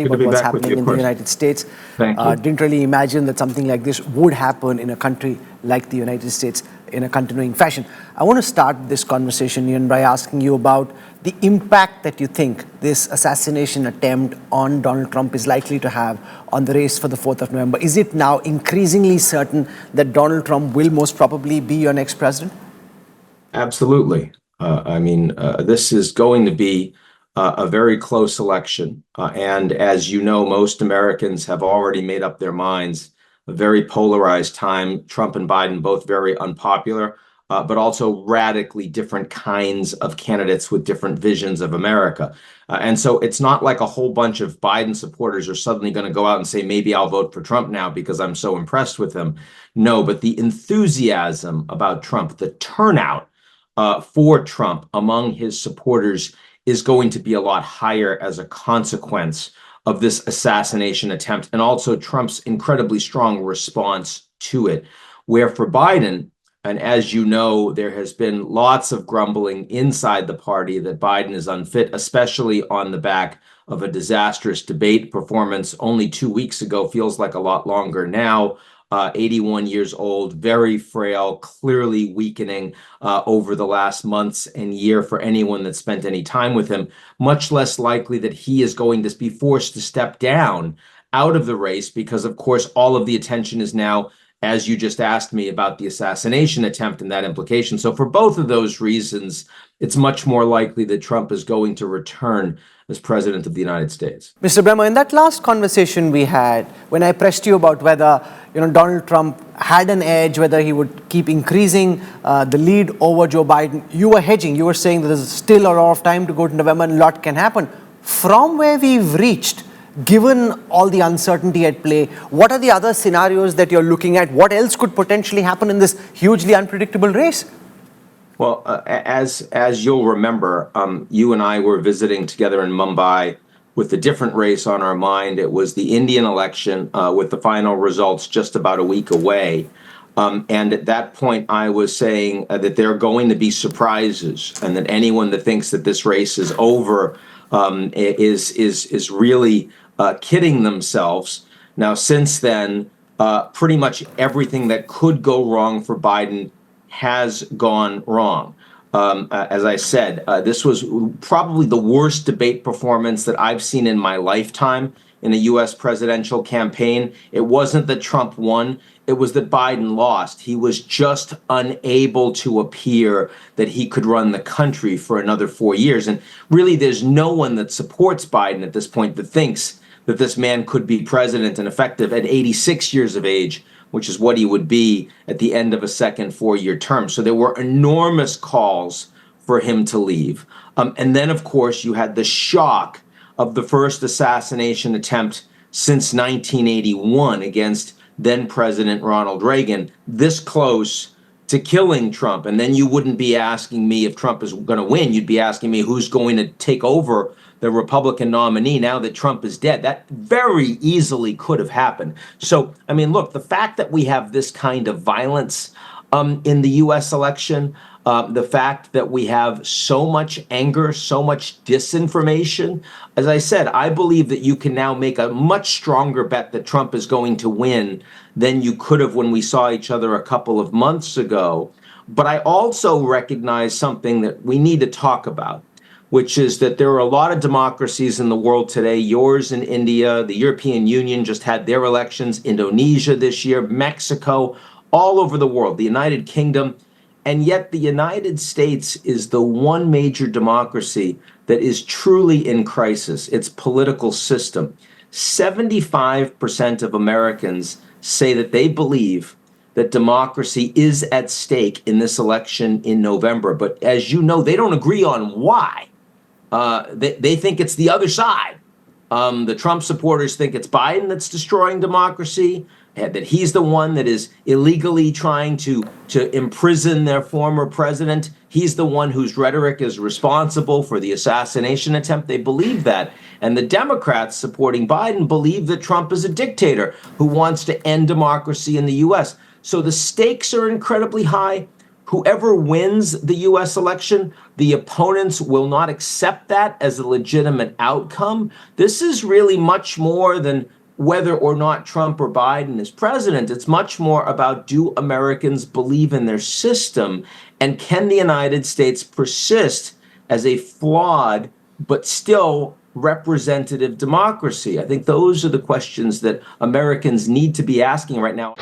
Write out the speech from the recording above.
Good about to be what's back with you, happening of in the course. United States. Thank you. Didn't really imagine that something like this would happen in a country like the United States in a continuing fashion. I want to start this conversation, Ian, by asking you about the impact that you think this assassination attempt on Donald Trump is likely to have on the race for the 4th of November. Is it now increasingly certain that Donald Trump will most probably be your next president? Absolutely. This is going to be a very close election. And as you know, most Americans have already made up their minds. A very polarized time. Trump and Biden, both very unpopular, but also radically different kinds of candidates with different visions of America. And so it's not like a whole bunch of Biden supporters are suddenly going to go out and say, maybe I'll vote for Trump now because I'm so impressed with him. No, but the enthusiasm about Trump, the turnout for Trump among his supporters is going to be a lot higher as a consequence of this assassination attempt, and also Trump's incredibly strong response to it. Where for Biden, and as you know, there has been lots of grumbling inside the party that Biden is unfit, especially on the back of a disastrous debate performance only 2 weeks ago, feels like a lot longer now. 81 years old, very frail, clearly weakening over the last months and year for anyone that spent any time with him. Much less likely that he is going to be forced to step down out of the race because, of course, all of the attention is now, as you just asked me, about the assassination attempt and that implication. So for both of those reasons, it's much more likely that Trump is going to return as president of the United States. Mr. Bremmer, in that last conversation we had, when I pressed you about whether Donald Trump had an edge, whether he would keep increasing the lead over Joe Biden, you were hedging. You were saying that there's still a lot of time to go to November and a lot can happen. From where we've reached, given all the uncertainty at play, what are the other scenarios that you're looking at? What else could potentially happen in this hugely unpredictable race? Well, as you'll remember, you and I were visiting together in Mumbai with a different race on our mind. It was the Indian election with the final results just about a week away. And at that point, I was saying that there are going to be surprises, and that anyone that thinks that this race is over is really kidding themselves. Now, since then, pretty much everything that could go wrong for Biden has gone wrong. As I said, this was probably the worst debate performance that I've seen in my lifetime in a U.S. presidential campaign. It wasn't that Trump won. It was that Biden lost. He was just unable to appear that he could run the country for another 4 years. And really, there's no one that supports Biden at this point that thinks that this man could be president and effective at 86 years of age, which is what he would be at the end of a second 4-year term. So there were enormous calls for him to leave. And then, of course, you had the shock of the first assassination attempt since 1981 against then President Ronald Reagan, this close to killing Trump. And then you wouldn't be asking me if Trump is going to win. You'd be asking me who's going to take over the Republican nominee now that Trump is dead. That very easily could have happened. So, I mean, look, the fact that we have this kind of violence in the U.S. election, the fact that we have so much anger, so much disinformation, as I said, I believe that you can now make a much stronger bet that Trump is going to win than you could have when we saw each other a couple of months ago. But I also recognize something that we need to talk about, which is that there are a lot of democracies in the world today, yours in India, the European Union just had their elections, Indonesia this year, Mexico, all over the world, the United Kingdom. And yet the United States is the one major democracy that is truly in crisis, its political system. 75% of Americans say that they believe that democracy is at stake in this election in November. But as you know, they don't agree on why. They think it's the other side. The Trump supporters think it's Biden that's destroying democracy, that he's the one that is illegally trying to imprison their former president. He's the one whose rhetoric is responsible for the assassination attempt. They believe that. And the Democrats supporting Biden believe that Trump is a dictator who wants to end democracy in the U.S. So the stakes are incredibly high. whoever wins the US election, the opponents will not accept that as a legitimate outcome. This is really much more than whether or not Trump or Biden is president. It's much more about, do Americans believe in their system, and can the United States persist as a flawed but still representative democracy? I think those are the questions that Americans need to be asking right now.